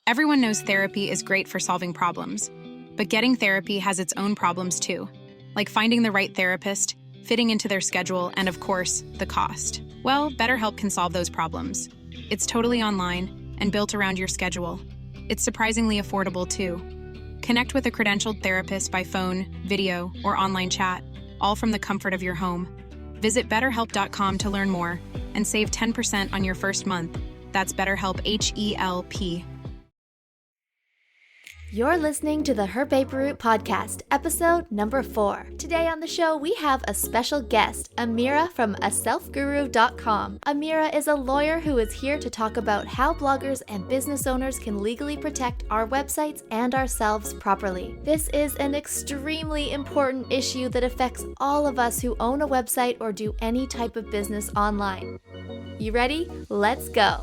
Everyone knows therapy is great for solving problems, but getting therapy has its own problems too, like finding the right therapist, fitting into their schedule, and of course, the cost. Well, BetterHelp can solve those problems. It's totally online and built around your schedule. It's surprisingly affordable too. Connect with a credentialed therapist by phone, video, or online chat, all from the comfort of your home. Visit BetterHelp.com to learn more and save 10% on your first month. That's BetterHelp, H-E-L-P. You're listening to the Her Paper Route podcast, episode number 4. Today on the show, we have a special guest, Amira from aselfguru.com. Amira is a lawyer who is here to talk about how bloggers and business owners can legally protect our websites and ourselves properly. This is an extremely important issue that affects all of us who own a website or do any type of business online. You ready? Let's go.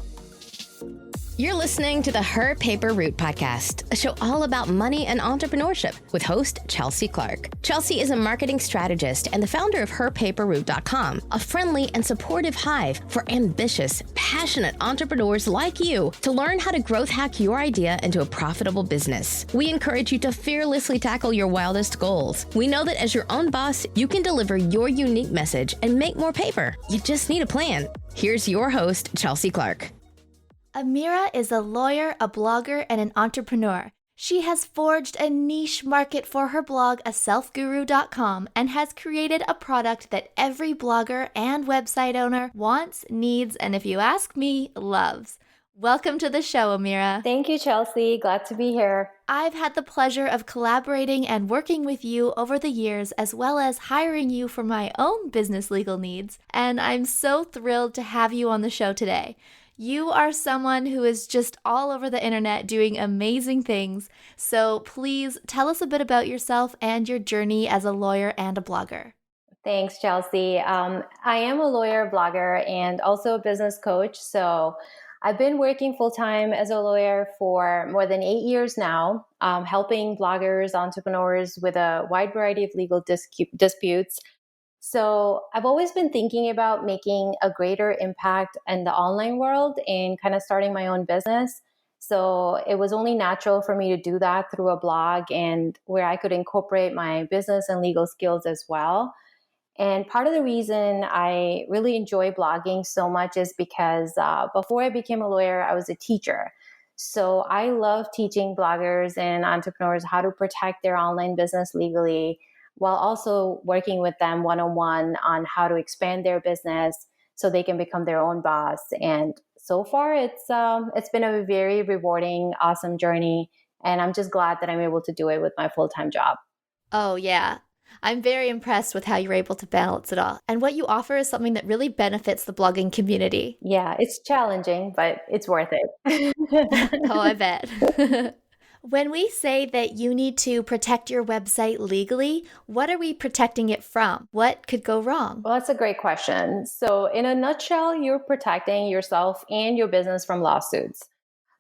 You're listening to the Her Paper Route podcast, a show all about money and entrepreneurship with host Chelsea Clark. Chelsea is a marketing strategist and the founder of HerPaperRoute.com, a friendly and supportive hive for ambitious, passionate entrepreneurs like you to learn how to growth hack your idea into a profitable business. We encourage you to fearlessly tackle your wildest goals. We know that as your own boss, you can deliver your unique message and make more paper. You just need a plan. Here's your host, Chelsea Clark. Amira is a lawyer, a blogger, and an entrepreneur. She has forged a niche market for her blog, aselfguru.com, and has created a product that every blogger and website owner wants, needs, and if you ask me, loves. Welcome to the show, Amira. Thank you, Chelsea. Glad to be here. I've had the pleasure of collaborating and working with you over the years, as well as hiring you for my own business legal needs, and I'm so thrilled to have you on the show today. You are someone who is just all over the internet doing amazing things, so please tell us a bit about yourself and your journey as a lawyer and a blogger. Thanks, Chelsea. I am a lawyer, blogger, and also a business coach. So I've been working full-time as a lawyer for more than 8 years now, helping bloggers, entrepreneurs with a wide variety of legal disputes. So I've always been thinking about making a greater impact in the online world and kind of starting my own business. So it was only natural for me to do that through a blog and where I could incorporate my business and legal skills as well. And part of the reason I really enjoy blogging so much is because before I became a lawyer, I was a teacher. So I love teaching bloggers and entrepreneurs how to protect their online business legally, while also working with them one-on-one on how to expand their business so they can become their own boss. And so far, it's been a very rewarding, awesome journey. And I'm just glad that I'm able to do it with my full-time job. Oh, yeah. I'm very impressed with how you're able to balance it all. And what you offer is something that really benefits the blogging community. Yeah, it's challenging, but it's worth it. Oh, I bet. When we say that you need to protect your website legally, what are we protecting it from? What could go wrong? Well, that's a great question. So in a nutshell, you're protecting yourself and your business from lawsuits.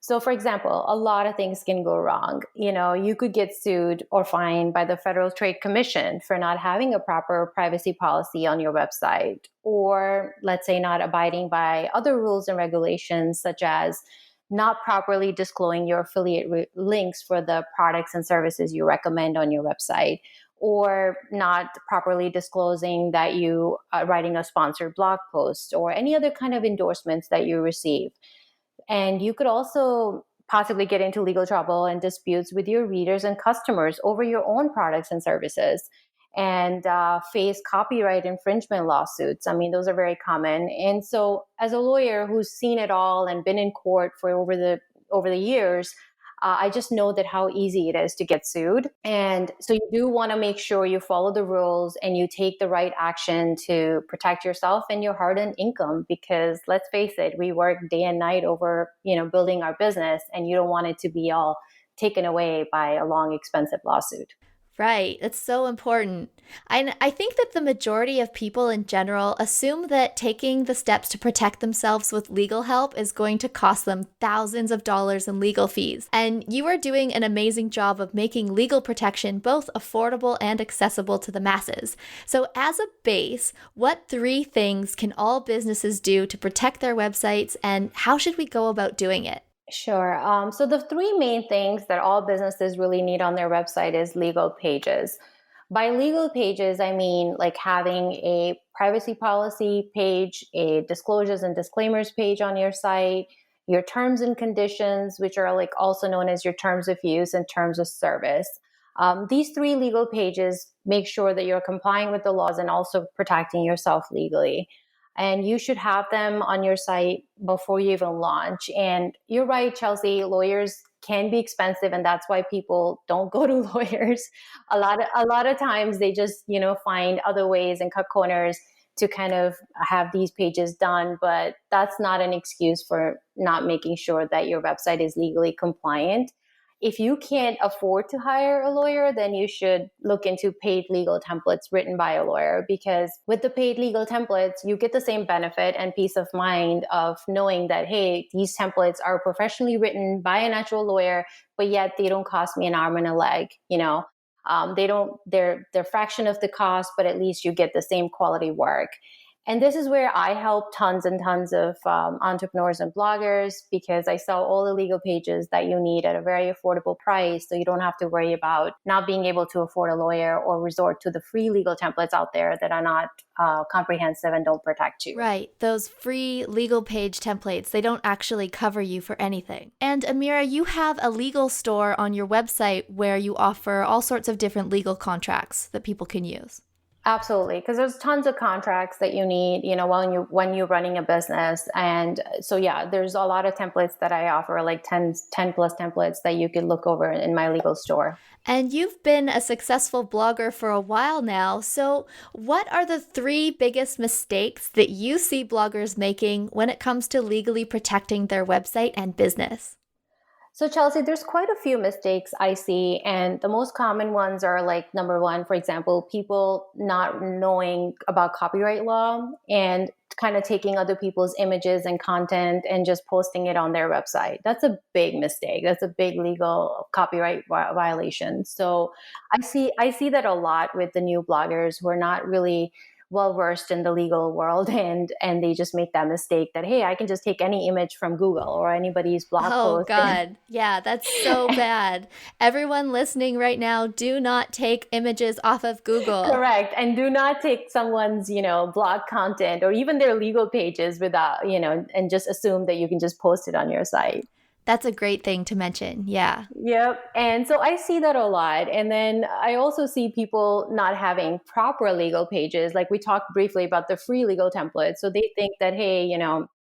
So for example, a lot of things can go wrong. You could get sued or fined by the Federal Trade Commission for not having a proper privacy policy on your website, or let's say not abiding by other rules and regulations, such as not properly disclosing your affiliate links for the products and services you recommend on your website, or not properly disclosing that you are writing a sponsored blog post or any other kind of endorsements that you receive. And you could also possibly get into legal trouble and disputes with your readers and customers over your own products and services, and face copyright infringement lawsuits. I mean, those are very common. And so as a lawyer who's seen it all and been in court for over the years, I just know that how easy it is to get sued. And so you do want to make sure you follow the rules and you take the right action to protect yourself and your hard-earned income, because let's face it, we work day and night over, building our business, and you don't want it to be all taken away by a long, expensive lawsuit. Right. It's so important. I think that the majority of people in general assume that taking the steps to protect themselves with legal help is going to cost them thousands of dollars in legal fees. And you are doing an amazing job of making legal protection both affordable and accessible to the masses. So as a base, what 3 things can all businesses do to protect their websites, and how should we go about doing it? Sure. So the three main things that all businesses really need on their website is legal pages. By legal pages, I mean like having a privacy policy page, a disclosures and disclaimers page on your site, your terms and conditions, which are like also known as your terms of use and terms of service. These three legal pages make sure that you're complying with the laws and also protecting yourself legally. And you should have them on your site before you even launch. And you're right, Chelsea, lawyers can be expensive, and that's why people don't go to lawyers. A lot of times they just, find other ways and cut corners to kind of have these pages done, but that's not an excuse for not making sure that your website is legally compliant. If you can't afford to hire a lawyer, then you should look into paid legal templates written by a lawyer, because with the paid legal templates, you get the same benefit and peace of mind of knowing that, hey, these templates are professionally written by an actual lawyer, but yet they don't cost me an arm and a leg, they're fraction of the cost, but at least you get the same quality work. And this is where I help tons and tons of entrepreneurs and bloggers, because I sell all the legal pages that you need at a very affordable price. So you don't have to worry about not being able to afford a lawyer or resort to the free legal templates out there that are not comprehensive and don't protect you. Right. Those free legal page templates, they don't actually cover you for anything. And Amira, you have a legal store on your website where you offer all sorts of different legal contracts that people can use. Absolutely, because there's tons of contracts that you need, when you're running a business. And so, there's a lot of templates that I offer, like 10 plus templates that you could look over in my legal store. And you've been a successful blogger for a while now. So what are the three biggest mistakes that you see bloggers making when it comes to legally protecting their website and business? So Chelsea, there's quite a few mistakes I see. And the most common ones are like, number one, for example, people not knowing about copyright law and kind of taking other people's images and content and just posting it on their website. That's a big mistake. That's a big legal copyright violation. So I see that a lot with the new bloggers who are not really well-versed in the legal world, and they just make that mistake that, hey, I can just take any image from Google or anybody's blog post. Oh, God. Yeah, that's so bad. Everyone listening right now, do not take images off of Google. Correct. And do not take someone's, blog content or even their legal pages without, and just assume that you can just post it on your site. That's a great thing to mention. Yeah. Yep. And so I see that a lot. And then I also see people not having proper legal pages. Like we talked briefly about the free legal templates. So they think that, hey,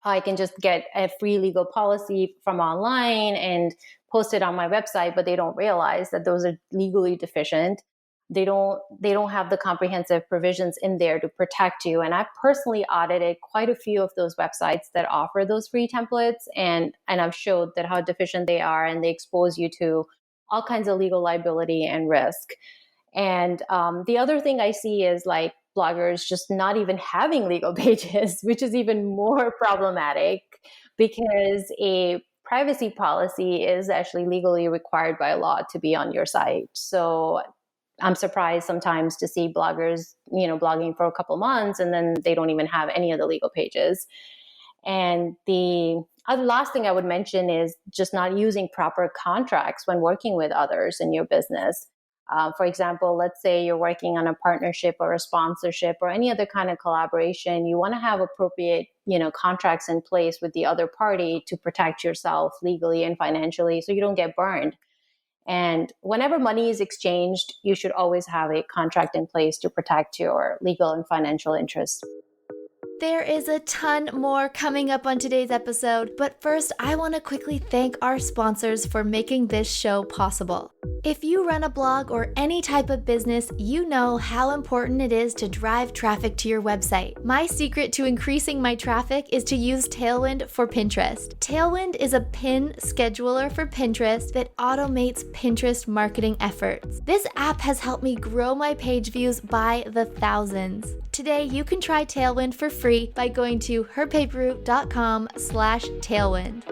I can just get a free legal policy from online and post it on my website, but they don't realize that those are legally deficient. They don't have the comprehensive provisions in there to protect you. And I personally audited quite a few of those websites that offer those free templates, and I've showed that how deficient they are, and they expose you to all kinds of legal liability and risk. And the other thing I see is like bloggers just not even having legal pages, which is even more problematic, because a privacy policy is actually legally required by law to be on your site. So I'm surprised sometimes to see bloggers, blogging for a couple months and then they don't even have any of the legal pages. And the last thing I would mention is just not using proper contracts when working with others in your business. For example, let's say you're working on a partnership or a sponsorship or any other kind of collaboration. You want to have appropriate, contracts in place with the other party to protect yourself legally and financially so you don't get burned. And whenever money is exchanged, you should always have a contract in place to protect your legal and financial interests. There is a ton more coming up on today's episode, but first I want to quickly thank our sponsors for making this show possible. If you run a blog or any type of business, you know how important it is to drive traffic to your website. My secret to increasing my traffic is to use Tailwind for Pinterest. Tailwind is a pin scheduler for Pinterest that automates Pinterest marketing efforts. This app has helped me grow my page views by the thousands. Today, you can try Tailwind for free by going to herpaperroute.com/tailwind.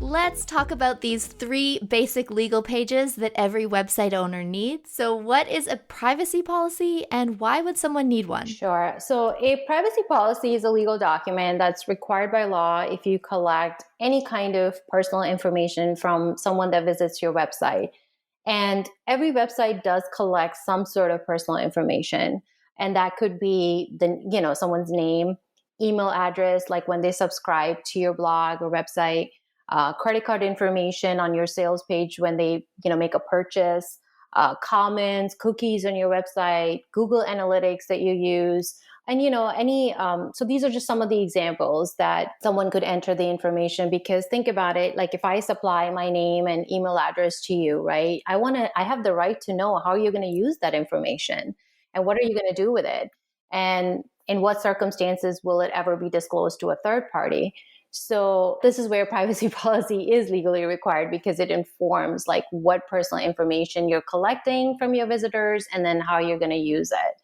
let's talk about these 3 basic legal pages that every website owner needs. So, what is a privacy policy and why would someone need one? Sure. So a privacy policy is a legal document that's required by law if you collect any kind of personal information from someone that visits your website. And every website does collect some sort of personal information. And that could be someone's name, email address, like when they subscribe to your blog or website, credit card information on your sales page when they make a purchase, comments, cookies on your website, Google Analytics that you use, and any. So these are just some of the examples that someone could enter the information. Because think about it, like if I supply my name and email address to you, right? I have the right to know how you're going to use that information and what are you going to do with it, and in what circumstances will it ever be disclosed to a third party. So this is where privacy policy is legally required, because it informs like what personal information you're collecting from your visitors and then how you're going to use it.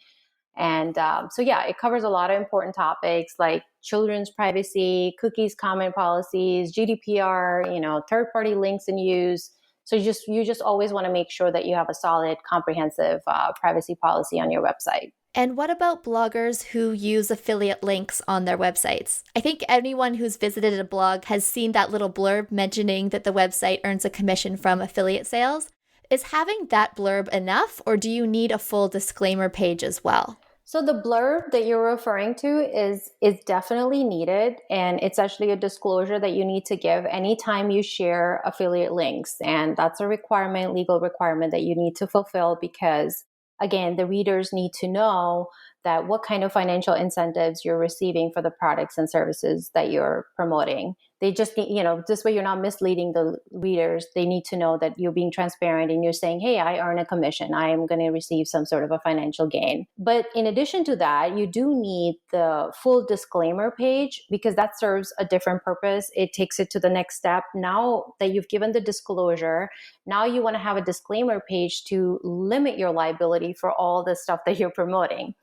And it covers a lot of important topics like children's privacy, cookies, comment policies, GDPR, third-party links in use. So you just always want to make sure that you have a solid, comprehensive privacy policy on your website. And what about bloggers who use affiliate links on their websites? I think anyone who's visited a blog has seen that little blurb mentioning that the website earns a commission from affiliate sales. Is having that blurb enough, or do you need a full disclaimer page as well? So the blurb that you're referring to is definitely needed, and it's actually a disclosure that you need to give anytime you share affiliate links. And that's a legal requirement that you need to fulfill, because again, the readers need to know that what kind of financial incentives you're receiving for the products and services that you're promoting. They just need, this way you're not misleading the readers. They need to know that you're being transparent and you're saying, hey, I earn a commission. I am going to receive some sort of a financial gain. But in addition to that, you do need the full disclaimer page, because that serves a different purpose. It takes it to the next step. Now that you've given the disclosure, now you want to have a disclaimer page to limit your liability for all the stuff that you're promoting,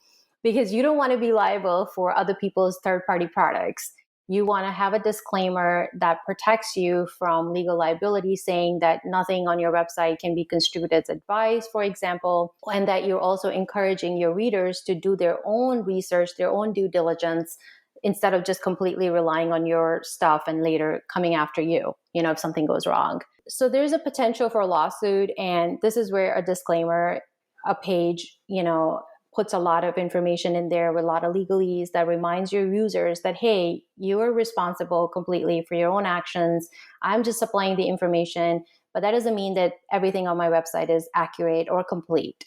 because you don't want to be liable for other people's third-party products. You want to have a disclaimer that protects you from legal liability, saying that nothing on your website can be construed as advice, for example, and that you're also encouraging your readers to do their own research, their own due diligence, instead of just completely relying on your stuff and later coming after you, if something goes wrong. So there's a potential for a lawsuit, and this is where a disclaimer, a page, puts a lot of information in there with a lot of legalese that reminds your users that, hey, you are responsible completely for your own actions. I'm just supplying the information, but that doesn't mean that everything on my website is accurate or complete.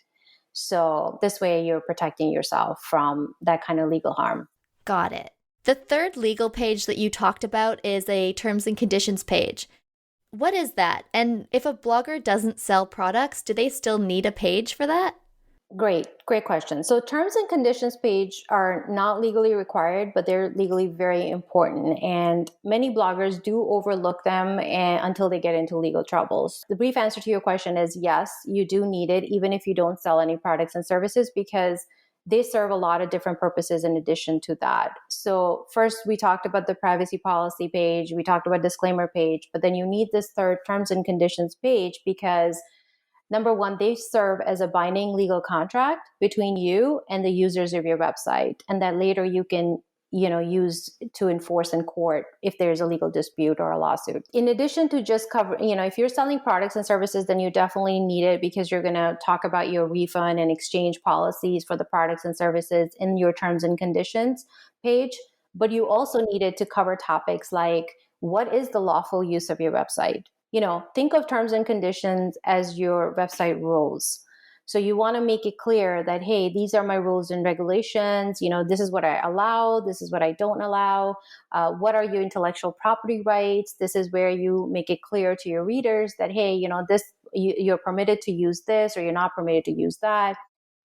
So this way you're protecting yourself from that kind of legal harm. Got it. The third legal page that you talked about is a terms and conditions page. What is that? And if a blogger doesn't sell products, do they still need a page for that? Great question. So terms and conditions page are not legally required, but they're legally very important. And many bloggers do overlook them until they get into legal troubles. The brief answer to your question is yes, you do need it, even if you don't sell any products and services, because they serve a lot of different purposes in addition to that. So first, we talked about the privacy policy page, we talked about disclaimer page, but then you need this third terms and conditions page, because number one, they serve as a binding legal contract between you and the users of your website, and that later you can, use to enforce in court if there's a legal dispute or a lawsuit. In addition to just cover, if you're selling products and services, then you definitely need it, because you're going to talk about your refund and exchange policies for the products and services in your terms and conditions page. But you also need it to cover topics like, what is the lawful use of your website? Think of terms and conditions as your website rules. So you want to make it clear that, hey, these are my rules and regulations. This is what I allow. This is what I don't allow. What are your intellectual property rights? This is where you make it clear to your readers that, hey, you're permitted to use this, or you're not permitted to use that.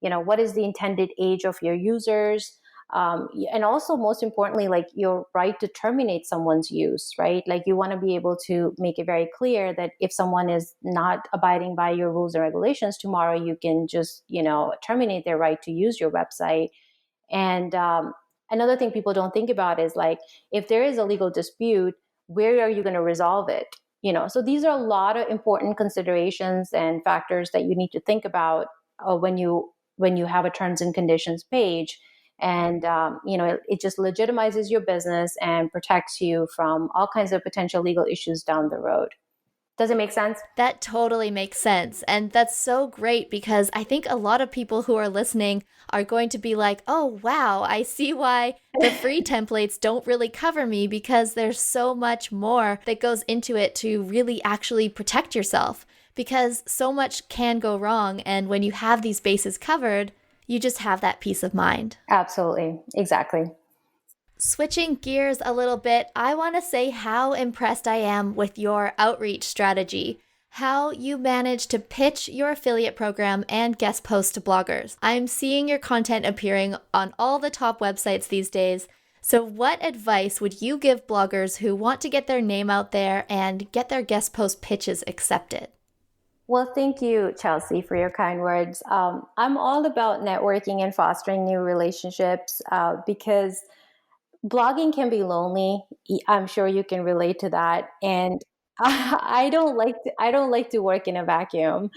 What is the intended age of your users? And also, most importantly, like your right to terminate someone's use, right? Like you want to be able to make it very clear that if someone is not abiding by your rules and regulations, tomorrow you can just, terminate their right to use your website. And another thing people don't think about is like, if there is a legal dispute, where are you going to resolve it? So these are a lot of important considerations and factors that you need to think about when you have a terms and conditions page. And it just legitimizes your business and protects you from all kinds of potential legal issues down the road. Does it make sense? That totally makes sense. And that's so great because I think a lot of people who are listening are going to be like, oh, wow, I see why the free templates don't really cover me, because there's so much more that goes into it to really actually protect yourself, because so much can go wrong. And when you have these bases covered, you just have that peace of mind. Absolutely. Exactly. Switching gears a little bit, I want to say how impressed I am with your outreach strategy, how you manage to pitch your affiliate program and guest post to bloggers. I'm seeing your content appearing on all the top websites these days. So what advice would you give bloggers who want to get their name out there and get their guest post pitches accepted? Well, thank you, Chelsea, for your kind words. I'm all about networking and fostering new relationships because blogging can be lonely. I'm sure you can relate to that. And I don't like to work in a vacuum.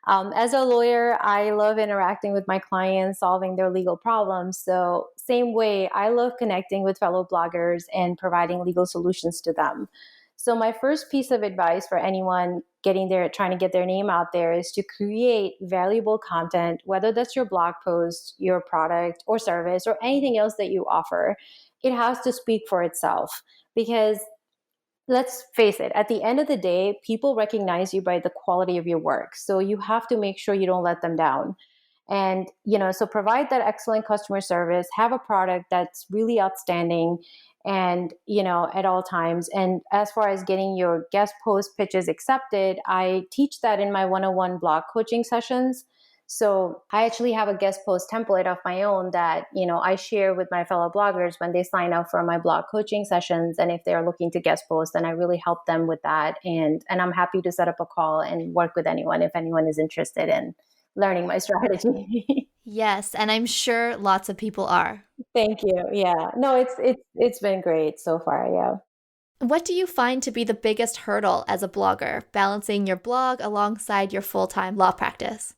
As a lawyer, I love interacting with my clients, solving their legal problems. So same way, I love connecting with fellow bloggers and providing legal solutions to them. So my first piece of advice for anyone trying to get their name out there, is to create valuable content, whether that's your blog post, your product or service, or anything else that you offer. It has to speak for itself, because let's face it, at the end of the day, people recognize you by the quality of your work. So you have to make sure you don't let them down. And, so provide that excellent customer service, have a product that's really outstanding and, at all times. And as far as getting your guest post pitches accepted, I teach that in my one-on-one blog coaching sessions. So I actually have a guest post template of my own that, I share with my fellow bloggers when they sign up for my blog coaching sessions. And if they're looking to guest post, then I really help them with that. And I'm happy to set up a call and work with anyone if anyone is interested in learning my strategy. Yes, and I'm sure lots of people are. Thank you. Yeah. No, it's been great so far. Yeah. What do you find to be the biggest hurdle as a blogger, balancing your blog alongside your full-time law practice?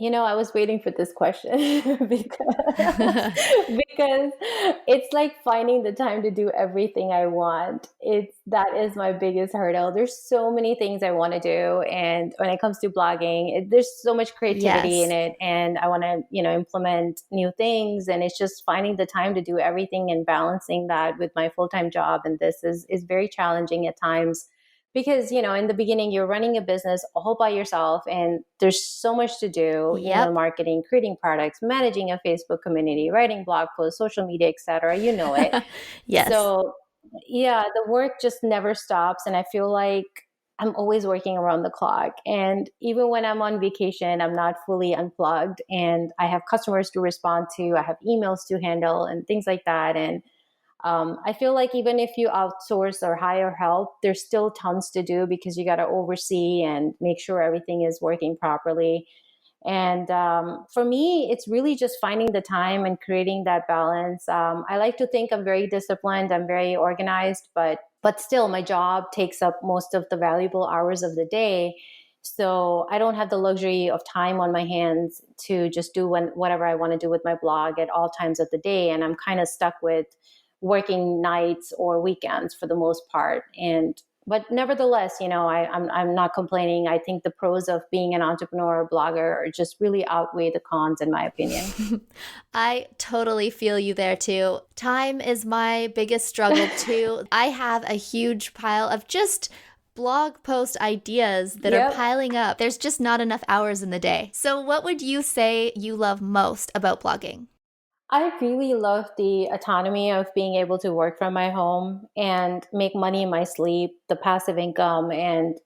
I was waiting for this question because it's like finding the time to do everything I want. That is my biggest hurdle. There's so many things I want to do, and when it comes to blogging, there's so much creativity in it, and I want to, implement new things, and it's just finding the time to do everything and balancing that with my full-time job. And this is very challenging at times. Because, in the beginning, you're running a business all by yourself and there's so much to do, Yep. marketing, creating products, managing a Facebook community, writing blog posts, social media, etc. You know it. Yes. So yeah, the work just never stops. And I feel like I'm always working around the clock. And even when I'm on vacation, I'm not fully unplugged, and I have customers to respond to, I have emails to handle and things like that. And I feel like even if you outsource or hire help, there's still tons to do because you got to oversee and make sure everything is working properly. And for me, it's really just finding the time and creating that balance. I like to think I'm very disciplined, I'm very organized, but still, my job takes up most of the valuable hours of the day. So I don't have the luxury of time on my hands to just do whatever I want to do with my blog at all times of the day. And I'm kind of stuck with working nights or weekends for the most part. But nevertheless, I'm not complaining. I think the pros of being an entrepreneur or blogger are just really outweigh the cons, in my opinion. I totally feel you there too. Time is my biggest struggle too. I have a huge pile of just blog post ideas that are piling up. There's just not enough hours in the day. So what would you say you love most about blogging? I really love the autonomy of being able to work from my home and make money in my sleep, the passive income,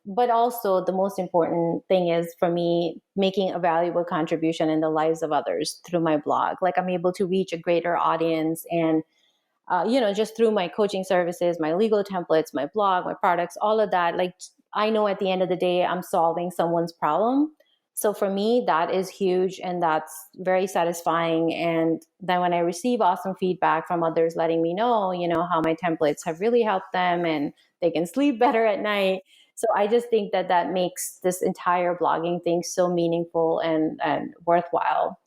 but also the most important thing is for me making a valuable contribution in the lives of others through my blog. Like I'm able to reach a greater audience and just through my coaching services, my legal templates, my blog, my products, all of that. Like I know at the end of the day, I'm solving someone's problem. So for me, that is huge and that's very satisfying. And then when I receive awesome feedback from others letting me know, how my templates have really helped them and they can sleep better at night, So I just think that that makes this entire blogging thing so meaningful and worthwhile.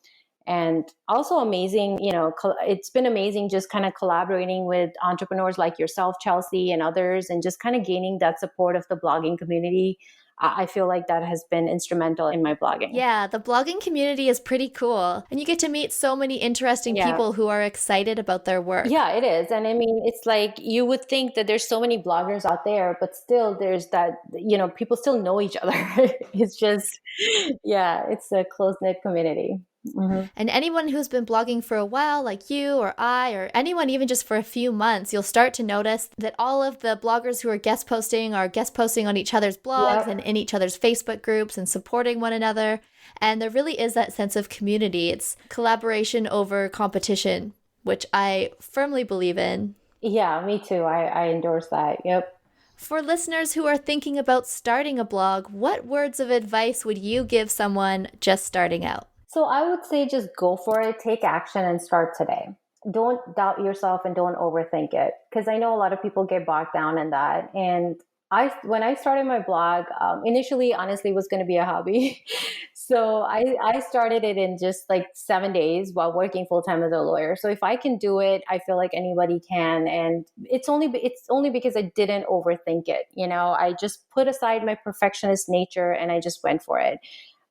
And also amazing, it's been amazing just kind of collaborating with entrepreneurs like yourself, Chelsea, and others, and just kind of gaining that support of the blogging community. I feel like that has been instrumental in my blogging. Yeah, the blogging community is pretty cool. And you get to meet so many interesting people who are excited about their work. Yeah, it is. And I mean, it's like you would think that there's so many bloggers out there, but still there's that, people still know each other. It's just, it's a close-knit community. Mm-hmm. And anyone who's been blogging for a while, like you or I, or anyone even just for a few months, you'll start to notice that all of the bloggers who are guest posting on each other's blogs and in each other's Facebook groups and supporting one another. And there really is that sense of community. It's collaboration over competition, which I firmly believe in. Yeah, me too. I endorse that. Yep. For listeners who are thinking about starting a blog, what words of advice would you give someone just starting out? So I would say just go for it, take action, and start today. Don't doubt yourself and don't overthink it, because I know a lot of people get bogged down in that. And when I started my blog, initially, honestly, it was going to be a hobby. So I started it in just like 7 days while working full time as a lawyer. So if I can do it, I feel like anybody can. And it's only because I didn't overthink it. I just put aside my perfectionist nature and I just went for it.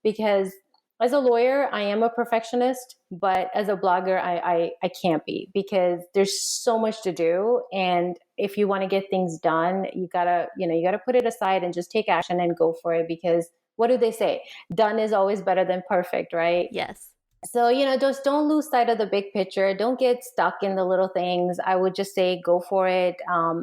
Because as a lawyer, I am a perfectionist, but as a blogger, I can't be, because there's so much to do. And if you want to get things done, you gotta put it aside and just take action and go for it, because what do they say? Done is always better than perfect, right? Yes. So, just don't lose sight of the big picture. Don't get stuck in the little things. I would just say go for it.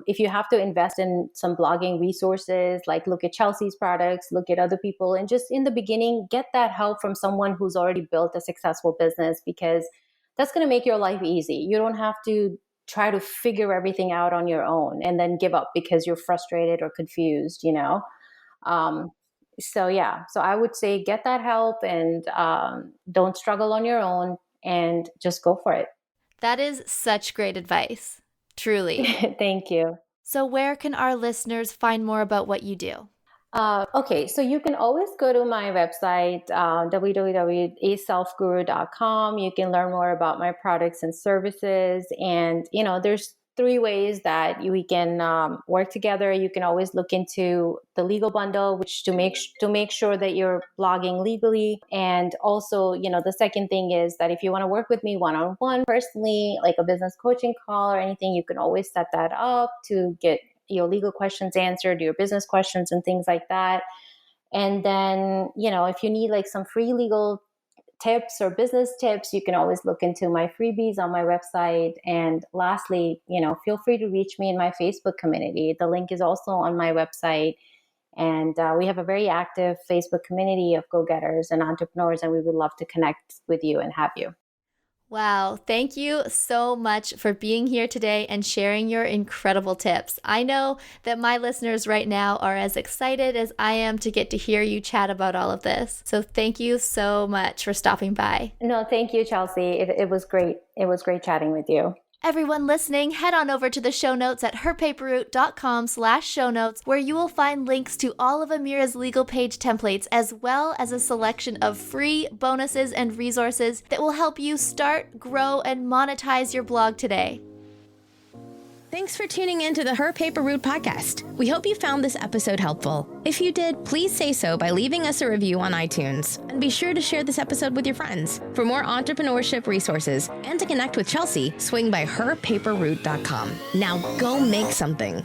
If you have to invest in some blogging resources, like look at Chelsea's products, look at other people, and just in the beginning, get that help from someone who's already built a successful business, because that's going to make your life easy. You don't have to try to figure everything out on your own and then give up because you're frustrated or confused, So I would say get that help and don't struggle on your own and just go for it. That is such great advice. Truly. Thank you. So where can our listeners find more about what you do? Okay, so you can always go to my website, www.aselfguru.com. You can learn more about my products and services. And, there's 3 ways that we can work together. You can always look into the legal bundle, which to make sure that you're blogging legally. And also, the second thing is that if you want to work with me one-on-one personally, like a business coaching call or anything, you can always set that up to get your legal questions answered, your business questions and things like that. And then, if you need like some free legal tips or business tips, you can always look into my freebies on my website. And lastly, feel free to reach me in my Facebook community. The link is also on my website. And we have a very active Facebook community of go-getters and entrepreneurs, and we would love to connect with you and have you. Wow, thank you so much for being here today and sharing your incredible tips. I know that my listeners right now are as excited as I am to get to hear you chat about all of this. So thank you so much for stopping by. No, thank you, Chelsea. It was great. It was great chatting with you. Everyone listening, head on over to the show notes at herpaperroute.com/show notes, where you will find links to all of Amira's legal page templates, as well as a selection of free bonuses and resources that will help you start, grow, and monetize your blog today. Thanks for tuning in to the Her Paper Route podcast. We hope you found this episode helpful. If you did, please say so by leaving us a review on iTunes. And be sure to share this episode with your friends. For more entrepreneurship resources and to connect with Chelsea, swing by herpaperroute.com. Now go make something.